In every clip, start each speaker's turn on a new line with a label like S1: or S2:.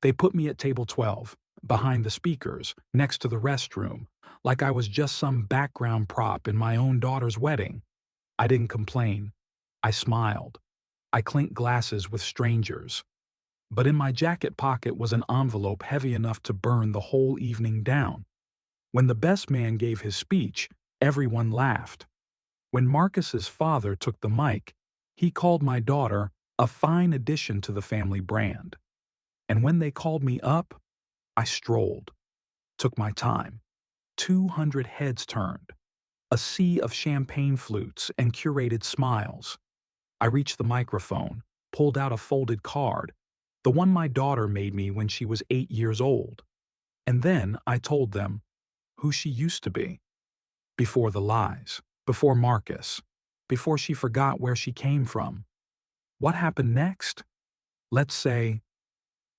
S1: They put me at table 12, behind the speakers, next to the restroom, like I was just some background prop in my own daughter's wedding. I didn't complain. I smiled. I clinked glasses with strangers. But in my jacket pocket was an envelope heavy enough to burn the whole evening down. When the best man gave his speech, everyone laughed. When Marcus's father took the mic, he called my daughter a fine addition to the family brand. And when they called me up, I strolled, took my time. 200 heads turned, a sea of champagne flutes and curated smiles. I reached the microphone, pulled out a folded card, the one my daughter made me when she was 8 years old. And then I told them who she used to be. Before the lies, before Marcus, before she forgot where she came from. What happened next? Let's say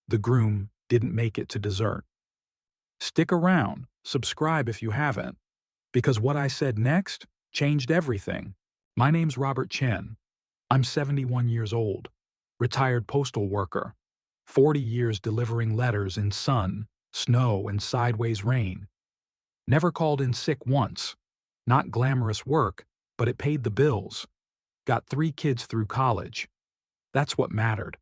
S1: the groom didn't make it to dessert. Stick around, subscribe if you haven't, because what I said next changed everything. My name's Robert Chen. I'm 71 years old, retired postal worker, 40 years delivering letters in sun, snow, and sideways rain. Never called in sick once. Not glamorous work, but it paid the bills. Got 3 kids through college. That's what mattered.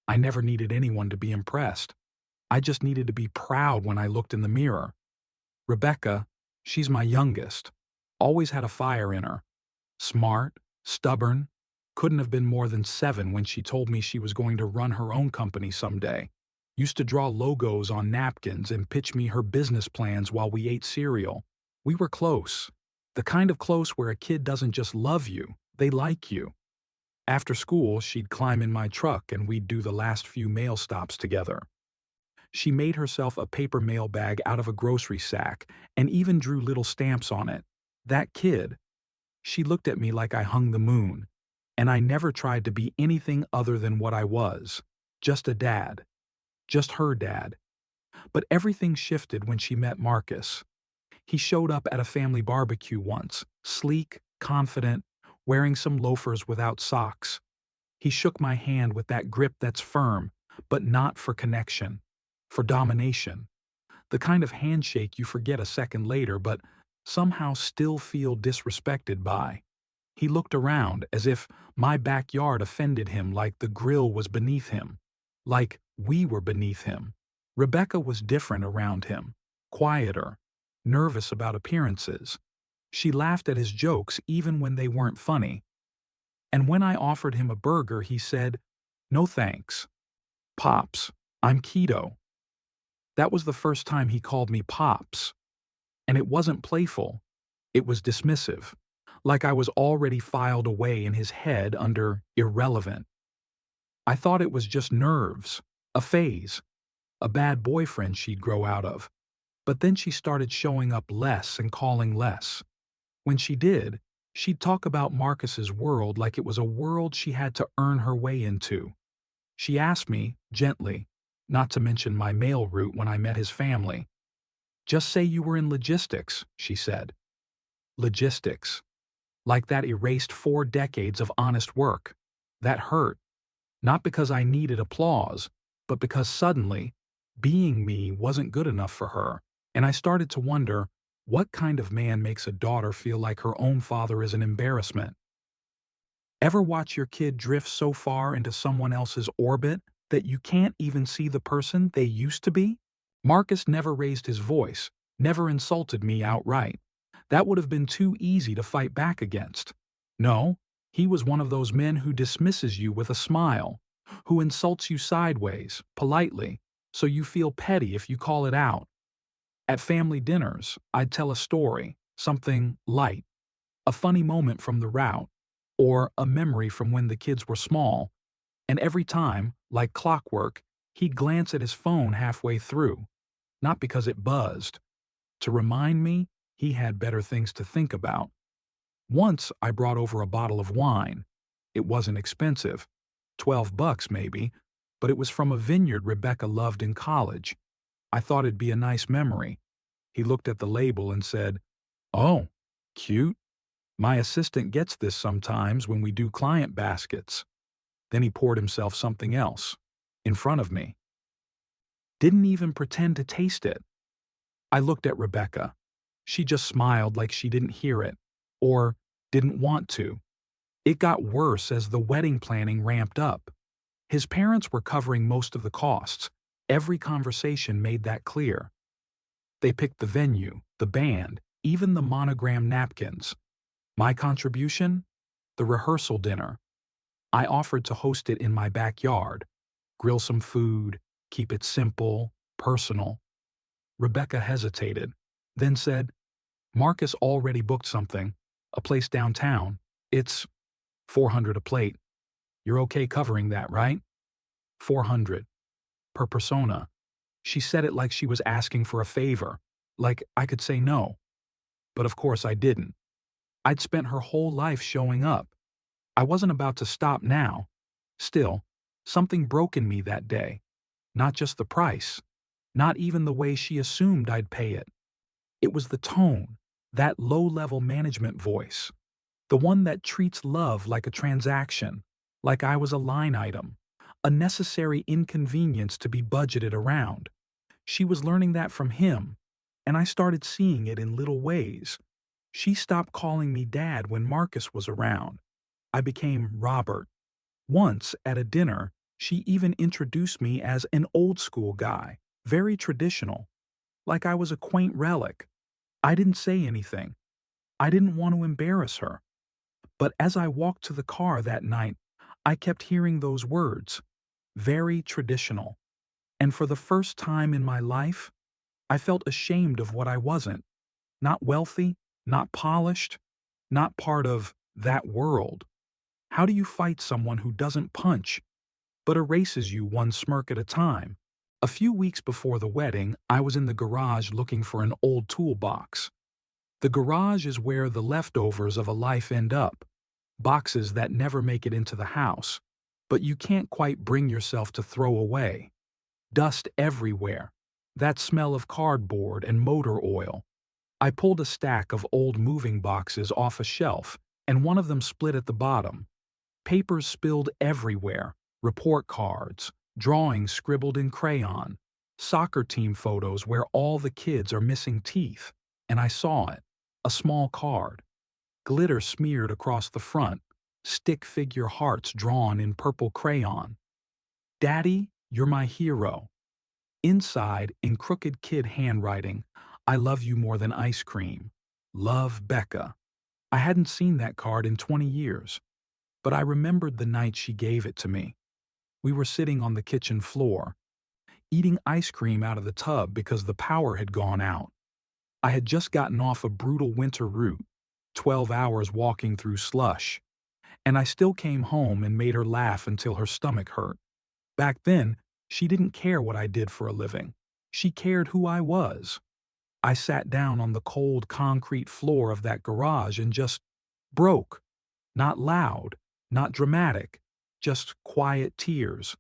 S1: I never needed anyone to be impressed. I just needed to be proud when I looked in the mirror. Rebecca, she's my youngest, always had a fire in her. Smart, stubborn, couldn't have been more than 7 when she told me she was going to run her own company someday. Used to draw logos on napkins and pitch me her business plans while we ate cereal. We were close. The kind of close where a kid doesn't just love you, they like you. After school, she'd climb in my truck and we'd do the last few mail stops together. She made herself a paper mail bag out of a grocery sack and even drew little stamps on it. That kid. She looked at me like I hung the moon, and I never tried to be anything other than what I was. Just a dad. Just her dad. But everything shifted when she met Marcus. He showed up at a family barbecue once, sleek, confident, wearing some loafers without socks. He shook my hand with that grip that's firm, but not for connection, for domination. The kind of handshake you forget a second later but somehow still feel disrespected by. He looked around as if my backyard offended him, like the grill was beneath him, like we were beneath him. Rebecca was different around him, quieter, nervous about appearances. She laughed at his jokes even when they weren't funny. And when I offered him a burger, he said, "No thanks. Pops, I'm keto." That was the first time he called me Pops. And it wasn't playful. It was dismissive, like I was already filed away in his head under irrelevant. I thought it was just nerves, a phase, a bad boyfriend she'd grow out of. But then she started showing up less and calling less. When she did, she'd talk about Marcus's world like it was a world she had to earn her way into. She asked me, gently, not to mention my mail route when I met his family. "Just say you were in logistics," she said. Logistics. Like that erased 4 decades of honest work. That hurt. Not because I needed applause, but because suddenly, being me wasn't good enough for her, and I started to wonder, what kind of man makes a daughter feel like her own father is an embarrassment? Ever watch your kid drift so far into someone else's orbit that you can't even see the person they used to be? Marcus never raised his voice, never insulted me outright. That would have been too easy to fight back against. No, he was one of those men who dismisses you with a smile, who insults you sideways, politely, so you feel petty if you call it out. At family dinners, I'd tell a story, something light, a funny moment from the route, or a memory from when the kids were small, and every time, like clockwork, he'd glance at his phone halfway through, not because it buzzed, to remind me he had better things to think about. Once I brought over a bottle of wine. It wasn't expensive, $12 maybe, but it was from a vineyard Rebecca loved in college. I thought it'd be a nice memory. He looked at the label and said, "Oh, cute. My assistant gets this sometimes when we do client baskets." Then he poured himself something else, in front of me. Didn't even pretend to taste it. I looked at Rebecca. She just smiled like she didn't hear it, or didn't want to. It got worse as the wedding planning ramped up. His parents were covering most of the costs. Every conversation made that clear. They picked the venue, the band, even the monogram napkins. My contribution? The rehearsal dinner. I offered to host it in my backyard, grill some food, keep it simple, personal. Rebecca hesitated, then said, Marcus already booked something, a place downtown. It's $400 a plate. You're okay covering that, right? $400 per persona. She said it like she was asking for a favor, like I could say no. But of course I didn't. I'd spent her whole life showing up. I wasn't about to stop now. Still, something broke in me that day. Not just the price, not even the way she assumed I'd pay it. It was the tone, that low-level management voice, the one that treats love like a transaction, like I was a line item, a necessary inconvenience to be budgeted around. She was learning that from him, and I started seeing it in little ways. She stopped calling me Dad when Marcus was around. I became Robert. Once, at a dinner, she even introduced me as an old-school guy, very traditional, like I was a quaint relic. I didn't say anything. I didn't want to embarrass her. But as I walked to the car that night, I kept hearing those words, very traditional. And for the first time in my life, I felt ashamed of what I wasn't. Not wealthy, not polished, not part of that world. How do you fight someone who doesn't punch, but erases you one smirk at a time? A few weeks before the wedding, I was in the garage looking for an old toolbox. The garage is where the leftovers of a life end up, boxes that never make it into the house, but you can't quite bring yourself to throw away. Dust everywhere, that smell of cardboard and motor oil. I pulled a stack of old moving boxes off a shelf, and one of them split at the bottom. Papers spilled everywhere, report cards, drawings scribbled in crayon, soccer team photos where all the kids are missing teeth, and I saw it, a small card. Glitter smeared across the front, stick figure hearts drawn in purple crayon. Daddy, you're my hero. Inside, in crooked kid handwriting, I love you more than ice cream. Love, Becca. I hadn't seen that card in 20 years, but I remembered the night she gave it to me. We were sitting on the kitchen floor, eating ice cream out of the tub because the power had gone out. I had just gotten off a brutal winter route, 12 hours walking through slush, and I still came home and made her laugh until her stomach hurt. Back then, she didn't care what I did for a living. She cared who I was. I sat down on the cold concrete floor of that garage and just broke. Not loud, not dramatic, just quiet tears,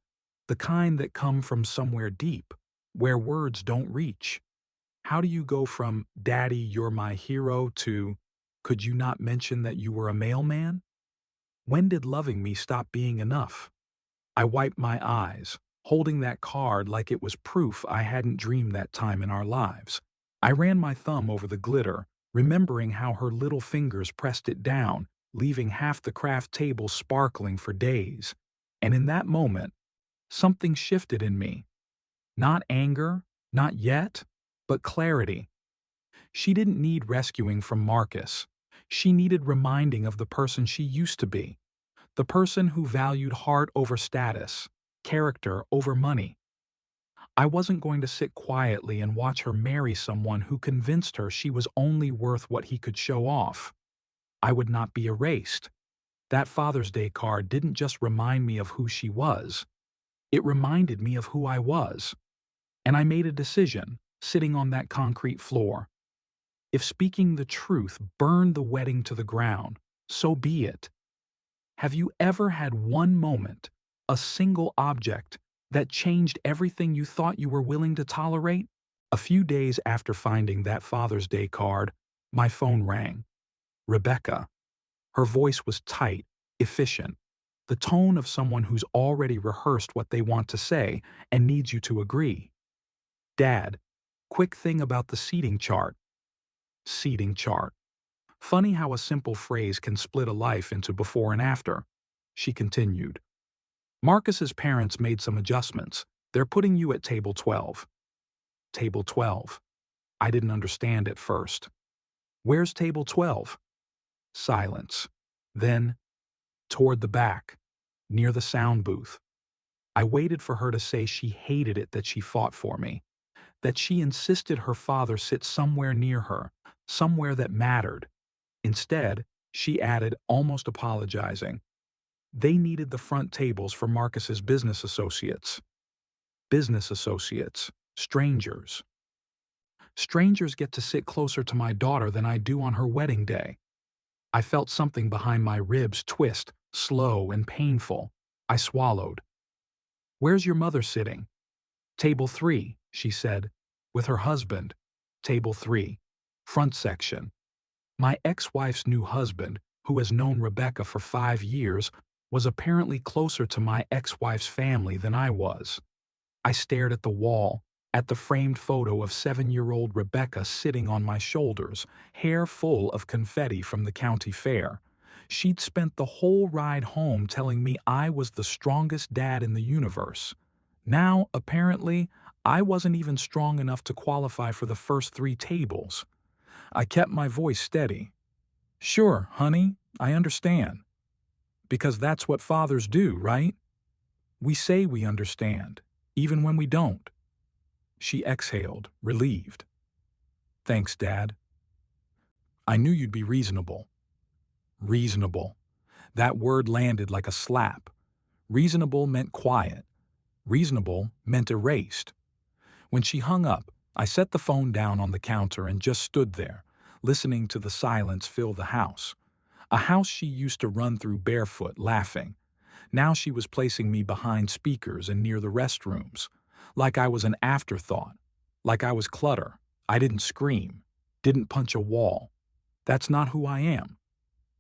S1: the kind that come from somewhere deep, where words don't reach. How do you go from, Daddy, you're my hero, to, could you not mention that you were a mailman? When did loving me stop being enough? I wiped my eyes, holding that card like it was proof I hadn't dreamed that time in our lives. I ran my thumb over the glitter, remembering how her little fingers pressed it down, leaving half the craft table sparkling for days. And in that moment, something shifted in me. Not anger, not yet, but clarity. She didn't need rescuing from Marcus. She needed reminding of the person she used to be, the person who valued heart over status, character over money. I wasn't going to sit quietly and watch her marry someone who convinced her she was only worth what he could show off. I would not be erased. That Father's Day card didn't just remind me of who she was. It reminded me of who I was. And I made a decision, sitting on that concrete floor. If speaking the truth burned the wedding to the ground, so be it. Have you ever had one moment, a single object, that changed everything you thought you were willing to tolerate? A few days after finding that Father's Day card, my phone rang. Rebecca. Her voice was tight, efficient, the tone of someone who's already rehearsed what they want to say and needs you to agree. Dad, quick thing about the seating chart. Seating chart. Funny how a simple phrase can split a life into before and after. She continued. Marcus's parents made some adjustments. They're putting you at table 12. Table 12. I didn't understand at first. Where's table 12? Silence. Then, toward the back, near the sound booth. I waited for her to say she hated it that she fought for me, that she insisted her father sit somewhere near her, somewhere that mattered. Instead, she added, almost apologizing, they needed the front tables for Marcus's business associates. Business associates. Strangers. Strangers get to sit closer to my daughter than I do on her wedding day. I felt something behind my ribs twist, slow and painful. I swallowed. Where's your mother sitting? Table 3, she said, with her husband. Table 3. Front section. My ex-wife's new husband, who has known Rebecca for 5 years, was apparently closer to my ex-wife's family than I was. I stared at the wall, at the framed photo of 7-year-old Rebecca sitting on my shoulders, hair full of confetti from the county fair. She'd spent the whole ride home telling me I was the strongest dad in the universe. Now, apparently, I wasn't even strong enough to qualify for the first 3 tables. I kept my voice steady. Sure, honey, I understand. Because that's what fathers do, right? We say we understand, even when we don't. She exhaled, relieved. Thanks, Dad. I knew you'd be reasonable. Reasonable. That word landed like a slap. Reasonable meant quiet. Reasonable meant erased. When she hung up, I set the phone down on the counter and just stood there, listening to the silence fill the house. A house she used to run through barefoot, laughing. Now she was placing me behind speakers and near the restrooms, like I was an afterthought, like I was clutter. I didn't scream, didn't punch a wall. That's not who I am.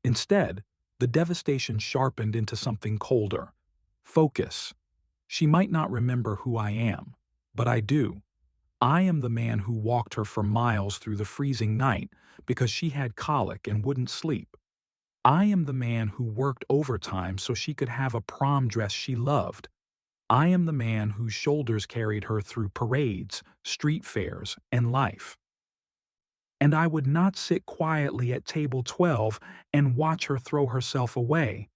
S1: Instead, the devastation sharpened into something colder. Focus. She might not remember who I am, but I do. I am the man who walked her for miles through the freezing night because she had colic and wouldn't sleep. I am the man who worked overtime so she could have a prom dress she loved. I am the man whose shoulders carried her through parades, street fairs, and life. And I would not sit quietly at table 12 and watch her throw herself away.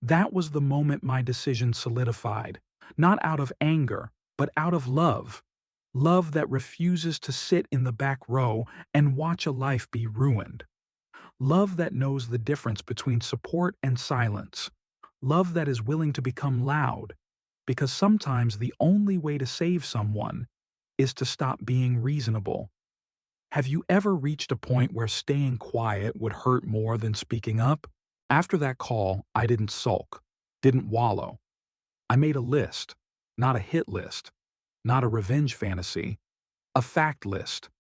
S1: That was the moment my decision solidified, not out of anger, but out of love. Love that refuses to sit in the back row and watch a life be ruined. Love that knows the difference between support and silence. Love that is willing to become loud. Because sometimes the only way to save someone is to stop being reasonable. Have you ever reached a point where staying quiet would hurt more than speaking up? After that call, I didn't sulk, didn't wallow. I made a list, not a hit list, not a revenge fantasy, a fact list.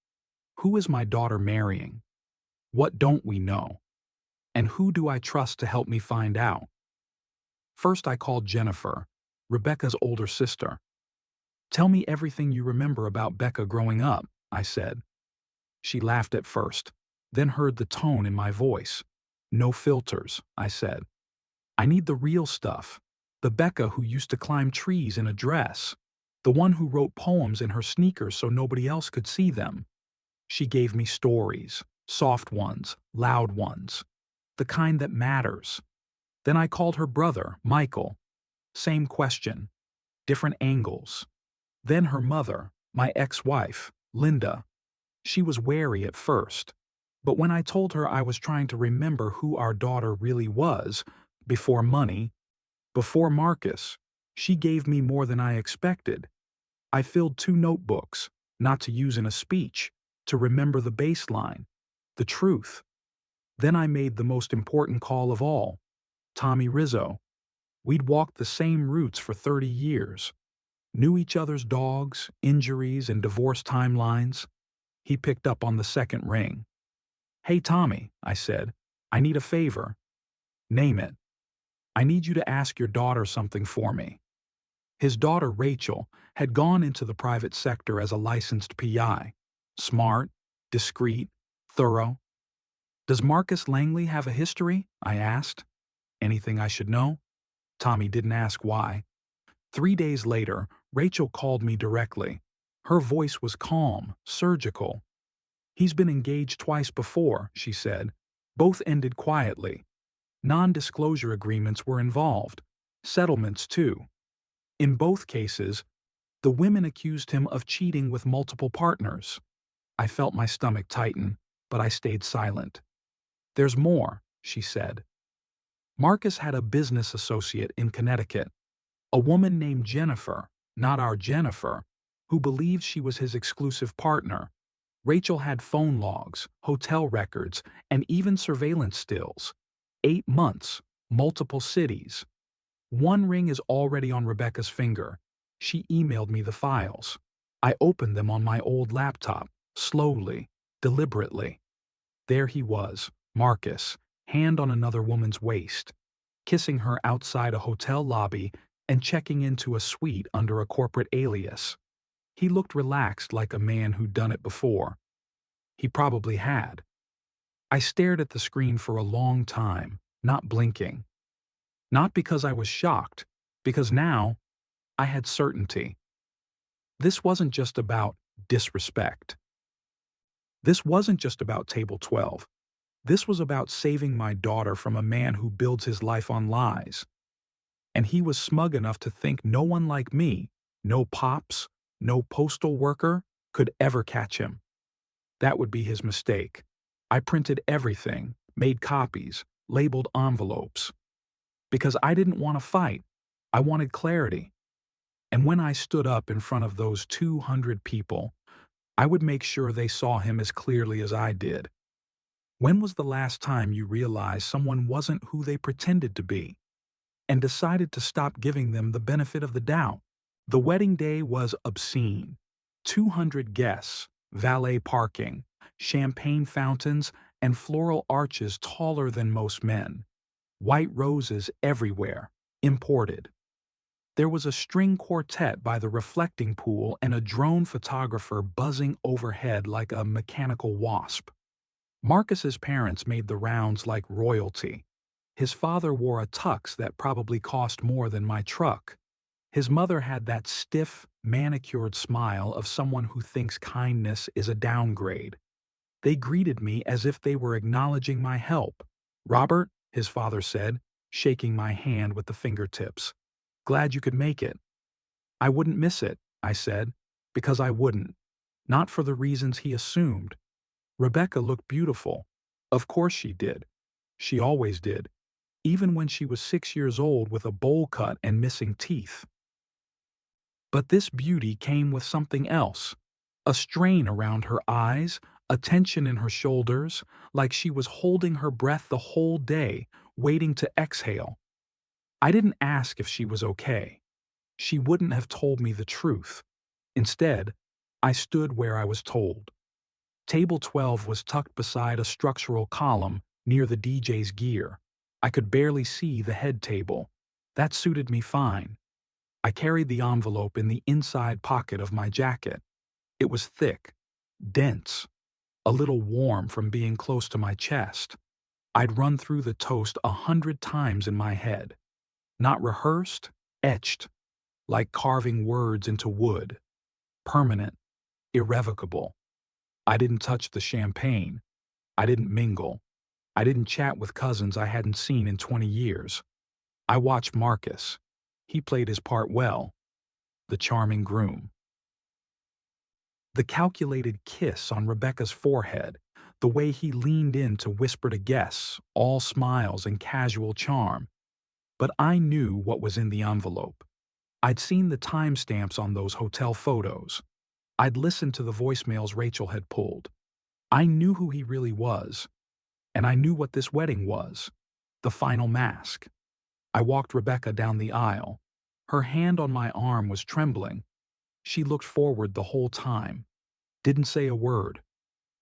S1: Who is my daughter marrying? What don't we know? And who do I trust to help me find out? First, I called Jennifer, Rebecca's older sister. Tell me everything you remember about Becca growing up, I said. She laughed at first, then heard the tone in my voice. No filters, I said. I need the real stuff. The Becca who used to climb trees in a dress. The one who wrote poems in her sneakers so nobody else could see them. She gave me stories, soft ones, loud ones, the kind that matters. Then I called her brother, Michael. Same question, different angles. Then her mother, my ex-wife, Linda. She was wary at first, but when I told her I was trying to remember who our daughter really was, before money, before Marcus, she gave me more than I expected. I filled 2 notebooks, not to use in a speech, to remember the baseline, the truth. Then I made the most important call of all, Tommy Rizzo. We'd walked the same routes for 30 years, knew each other's dogs, injuries, and divorce timelines. He picked up on the second ring. Hey, Tommy, I said, I need a favor. Name it. I need you to ask your daughter something for me. His daughter Rachel had gone into the private sector as a licensed PI. Smart, discreet, thorough. Does Marcus Langley have a history? I asked. Anything I should know? Tommy didn't ask why. 3 days later, Rachel called me directly. Her voice was calm, surgical. He's been engaged twice before, she said. Both ended quietly. Non-disclosure agreements were involved. Settlements, too. In both cases, the women accused him of cheating with multiple partners. I felt my stomach tighten, but I stayed silent. There's more, she said. Marcus had a business associate in Connecticut, a woman named Jennifer, not our Jennifer, who believed she was his exclusive partner. Rachel had phone logs, hotel records, and even surveillance stills. 8 months, multiple cities. One ring is already on Rebecca's finger. She emailed me the files. I opened them on my old laptop, slowly, deliberately. There he was, Marcus, hand on another woman's waist, kissing her outside a hotel lobby and checking into a suite under a corporate alias. He looked relaxed like a man who'd done it before. He probably had. I stared at the screen for a long time, not blinking. Not because I was shocked, because now I had certainty. This wasn't just about disrespect. This wasn't just about Table 12. This was about saving my daughter from a man who builds his life on lies. And he was smug enough to think no one like me, no Pops, no postal worker, could ever catch him. That would be his mistake. I printed everything, made copies, labeled envelopes. Because I didn't want to fight. I wanted clarity. And when I stood up in front of those 200 people, I would make sure they saw him as clearly as I did. When was the last time you realized someone wasn't who they pretended to be and decided to stop giving them the benefit of the doubt? The wedding day was obscene. 200 guests, valet parking, champagne fountains, and floral arches taller than most men. White roses everywhere, imported. There was a string quartet by the reflecting pool and a drone photographer buzzing overhead like a mechanical wasp. Marcus's parents made the rounds like royalty. His father wore a tux that probably cost more than my truck. His mother had that stiff, manicured smile of someone who thinks kindness is a downgrade. They greeted me as if they were acknowledging my help. "Robert," his father said, shaking my hand with the fingertips. "Glad you could make it." "I wouldn't miss it," I said, because I wouldn't. Not for the reasons he assumed. Rebecca looked beautiful. Of course she did. She always did. Even when she was 6 years old with a bowl cut and missing teeth. But this beauty came with something else. A strain around her eyes, a tension in her shoulders, like she was holding her breath the whole day, waiting to exhale. I didn't ask if she was okay. She wouldn't have told me the truth. Instead, I stood where I was told. Table 12 was tucked beside a structural column near the DJ's gear. I could barely see the head table. That suited me fine. I carried the envelope in the inside pocket of my jacket. It was thick, dense, a little warm from being close to my chest. I'd run through the toast 100 times in my head. Not rehearsed, etched, like carving words into wood. Permanent, irrevocable. I didn't touch the champagne. I didn't mingle. I didn't chat with cousins I hadn't seen in 20 years. I watched Marcus. He played his part well. The charming groom. The calculated kiss on Rebecca's forehead, the way he leaned in to whisper to guests, all smiles and casual charm. But I knew what was in the envelope. I'd seen the timestamps on those hotel photos. I'd listened to the voicemails Rachel had pulled. I knew who he really was. And I knew what this wedding was. The final mask. I walked Rebecca down the aisle. Her hand on my arm was trembling. She looked forward the whole time. Didn't say a word.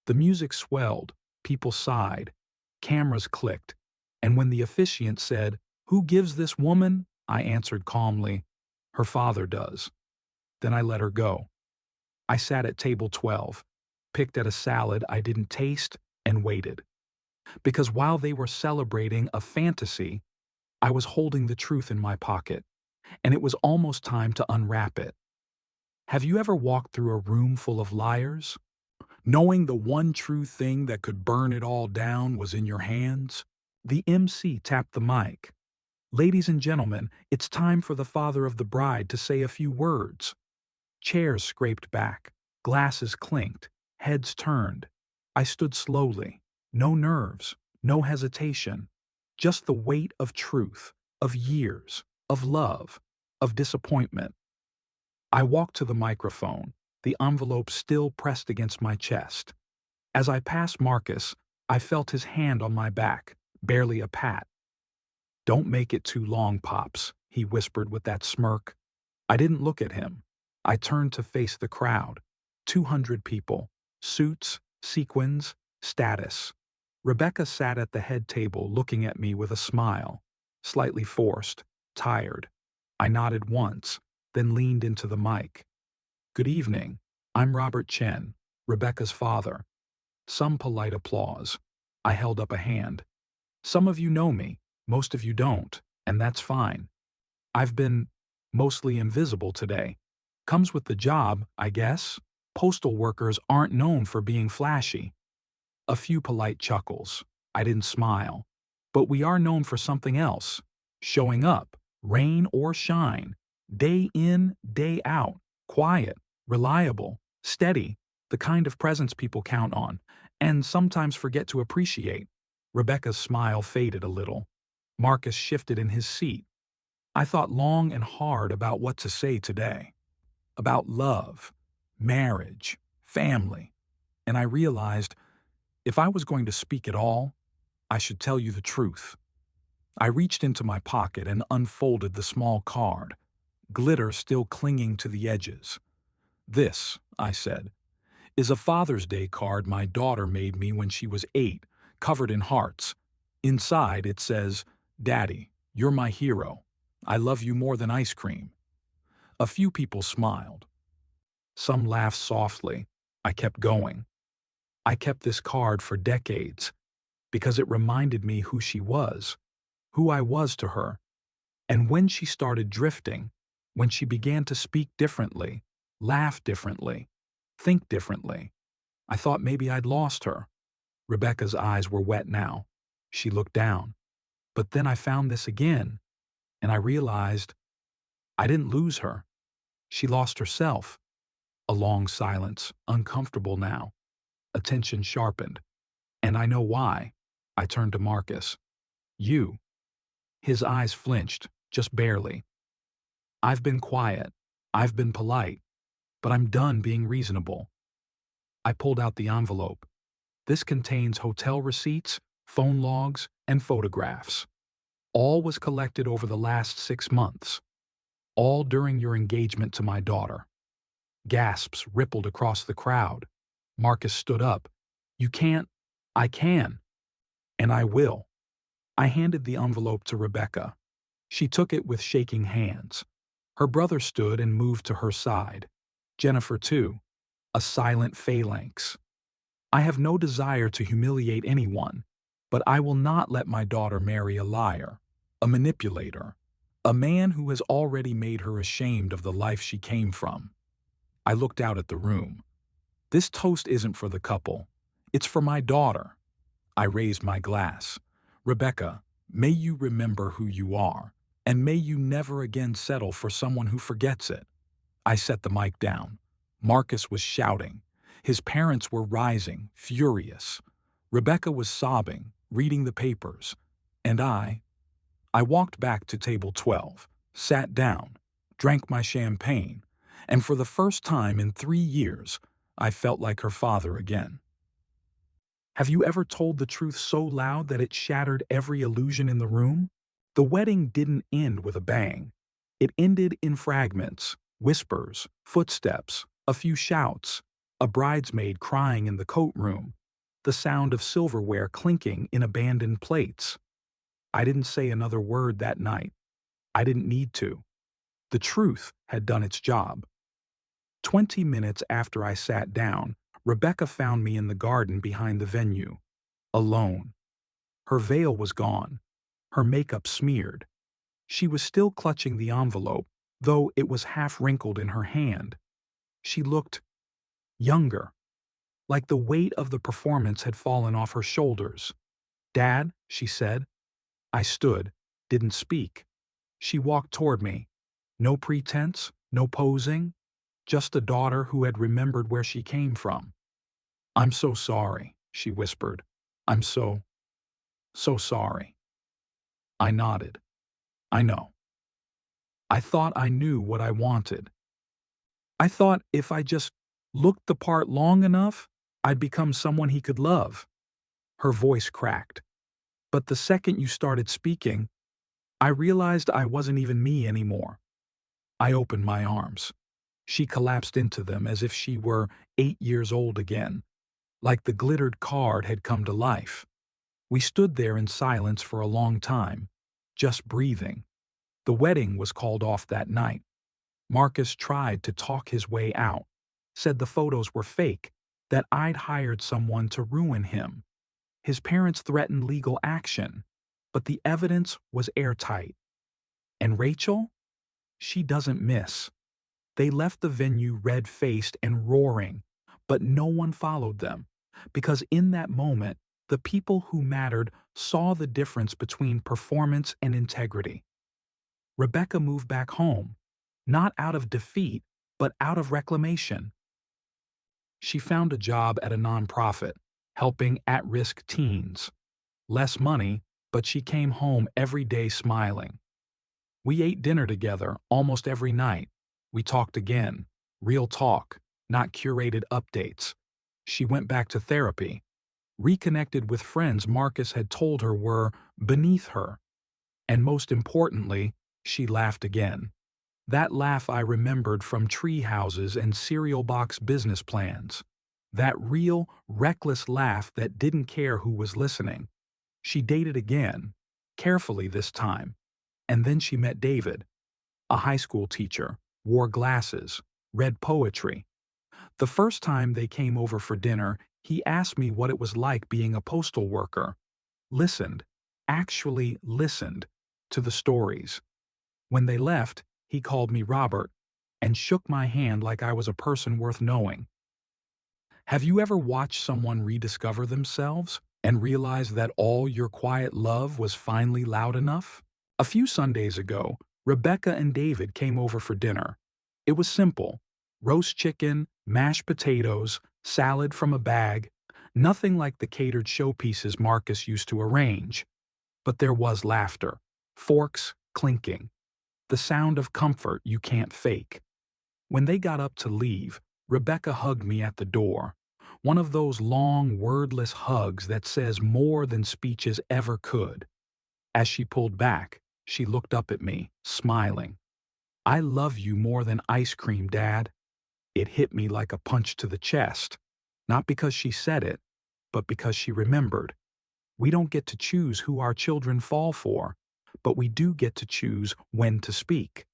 S1: The music swelled. People sighed. Cameras clicked. And when the officiant said, "Who gives this woman?" I answered calmly, Her father does. Then I let her go. I sat at table 12, picked at a salad I didn't taste, and waited. Because while they were celebrating a fantasy, I was holding the truth in my pocket, and it was almost time to unwrap it. Have you ever walked through a room full of liars, knowing the one true thing that could burn it all down was in your hands? The MC tapped the mic. Ladies and gentlemen, it's time for the father of the bride to say a few words. Chairs scraped back, glasses clinked, heads turned. I stood slowly. No nerves, no hesitation. Just the weight of truth, of years, of love, of disappointment. I walked to the microphone, the envelope still pressed against my chest. As I passed Marcus, I felt his hand on my back, barely a pat. "Don't make it too long, Pops," he whispered with that smirk. I didn't look at him. I turned to face the crowd. 200 people. Suits, sequins, status. Rebecca sat at the head table looking at me with a smile, slightly forced, tired. I nodded once, then leaned into the mic. "Good evening. I'm Robert Chen, Rebecca's father." Some polite applause. I held up a hand. "Some of you know me, most of you don't, and that's fine. I've been mostly invisible today. Comes with the job, I guess. Postal workers aren't known for being flashy." A few polite chuckles. I didn't smile. "But we are known for something else. Showing up, rain or shine. Day in, day out. Quiet, reliable, steady. The kind of presence people count on, and sometimes forget to appreciate." Rebecca's smile faded a little. Marcus shifted in his seat. I thought long and hard about what to say today. About love, marriage, family. And I realized if I was going to speak at all, I should tell you the truth. I reached into my pocket and unfolded the small card, glitter still clinging to the edges. "This," I said, "is a Father's Day card my daughter made me when she was 8, covered in hearts. Inside it says, 'Daddy, you're my hero. I love you more than ice cream.'" A few people smiled. Some laughed softly. I kept going. I kept this card for decades because it reminded me who she was, who I was to her. And when she started drifting, when she began to speak differently, laugh differently, think differently, I thought maybe I'd lost her. Rebecca's eyes were wet now. She looked down. But then I found this again, and I realized I didn't lose her. She lost herself. A long silence, uncomfortable now. Attention sharpened. "And I know why." I turned to Marcus. "You." His eyes flinched, just barely. "I've been quiet. I've been polite. But I'm done being reasonable." I pulled out the envelope. "This contains hotel receipts, phone logs, and photographs. All was collected over the last 6 months. All during your engagement to my daughter." Gasps rippled across the crowd. Marcus stood up. "You can't." "I can. And I will." I handed the envelope to Rebecca. She took it with shaking hands. Her brother stood and moved to her side. Jennifer, too. A silent phalanx. I have no desire to humiliate anyone, but I will not let my daughter marry a liar, a manipulator, a man who has already made her ashamed of the life she came from. I looked out at the room. This toast isn't for the couple. It's for my daughter. I raised my glass. "Rebecca, may you remember who you are, and may you never again settle for someone who forgets it." I set the mic down. Marcus was shouting. His parents were rising, furious. Rebecca was sobbing, reading the papers. And I walked back to table 12, sat down, drank my champagne, and for the first time in 3 years, I felt like her father again. Have you ever told the truth so loud that it shattered every illusion in the room? The wedding didn't end with a bang. It ended in fragments, whispers, footsteps, a few shouts, a bridesmaid crying in the coat room, the sound of silverware clinking in abandoned plates. I didn't say another word that night. I didn't need to. The truth had done its job. 20 minutes after I sat down, Rebecca found me in the garden behind the venue, alone. Her veil was gone, her makeup smeared. She was still clutching the envelope, though it was half wrinkled in her hand. She looked younger, like the weight of the performance had fallen off her shoulders. "Dad," she said. I stood, didn't speak. She walked toward me. No pretense, no posing, just a daughter who had remembered where she came from. "I'm so sorry," she whispered. "I'm so sorry." I nodded. "I know. I thought I knew what I wanted. I thought if I just looked the part long enough, I'd become someone he could love." Her voice cracked. "But the second you started speaking, I realized I wasn't even me anymore." I opened my arms. She collapsed into them as if she were 8 years old again, like the glittered card had come to life. We stood there in silence for a long time, just breathing. The wedding was called off that night. Marcus tried to talk his way out, said the photos were fake, that I'd hired someone to ruin him. His parents threatened legal action, but the evidence was airtight. And Rachel? She doesn't miss. They left the venue red-faced and roaring, but no one followed them, because in that moment, the people who mattered saw the difference between performance and integrity. Rebecca moved back home, not out of defeat, but out of reclamation. She found a job at a nonprofit, helping at-risk teens. Less money, but she came home every day smiling. We ate dinner together almost every night. We talked again, real talk, not curated updates. She went back to therapy, reconnected with friends Marcus had told her were beneath her. And most importantly, she laughed again. That laugh I remembered from tree houses and cereal box business plans. That real, reckless laugh that didn't care who was listening. She dated again, carefully this time. And then she met David, a high school teacher, wore glasses, read poetry. The first time they came over for dinner, he asked me what it was like being a postal worker. Listened, actually listened, to the stories. When they left, he called me Robert and shook my hand like I was a person worth knowing. Have you ever watched someone rediscover themselves and realize that all your quiet love was finally loud enough? A few Sundays ago, Rebecca and David came over for dinner. It was simple: roast chicken, mashed potatoes, salad from a bag, nothing like the catered showpieces Marcus used to arrange. But there was laughter, forks clinking, the sound of comfort you can't fake. When they got up to leave, Rebecca hugged me at the door, one of those long, wordless hugs that says more than speeches ever could. As she pulled back, she looked up at me, smiling. "I love you more than ice cream, Dad." It hit me like a punch to the chest, not because she said it, but because she remembered. We don't get to choose who our children fall for, but we do get to choose when to speak.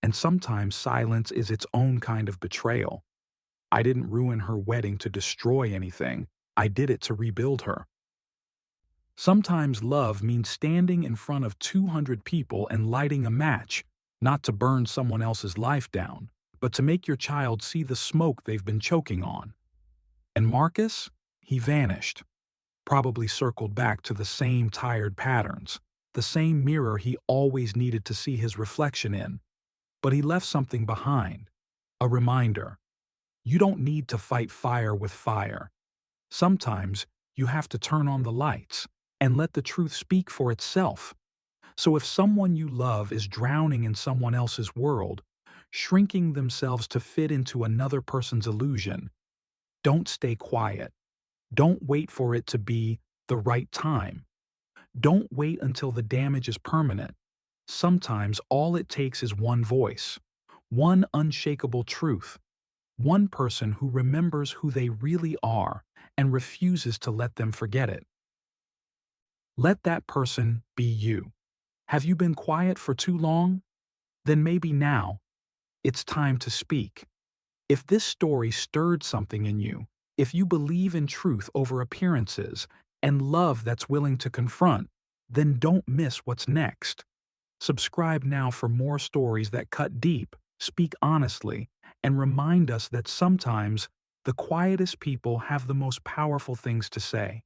S1: And sometimes silence is its own kind of betrayal. I didn't ruin her wedding to destroy anything. I did it to rebuild her. Sometimes love means standing in front of 200 people and lighting a match, not to burn someone else's life down, but to make your child see the smoke they've been choking on. And Marcus? He vanished. Probably circled back to the same tired patterns, the same mirror he always needed to see his reflection in. But he left something behind. A reminder. You don't need to fight fire with fire. Sometimes you have to turn on the lights and let the truth speak for itself. So if someone you love is drowning in someone else's world, shrinking themselves to fit into another person's illusion, don't stay quiet. Don't wait for it to be the right time. Don't wait until the damage is permanent. Sometimes all it takes is one voice, one unshakable truth, one person who remembers who they really are and refuses to let them forget it. Let that person be you. Have you been quiet for too long? then maybe now it's time to speak. If this story stirred something in you, if you believe in truth over appearances and love that's willing to confront, then don't miss what's next. Subscribe now for more stories that cut deep, speak honestly, and remind us that sometimes the quietest people have the most powerful things to say.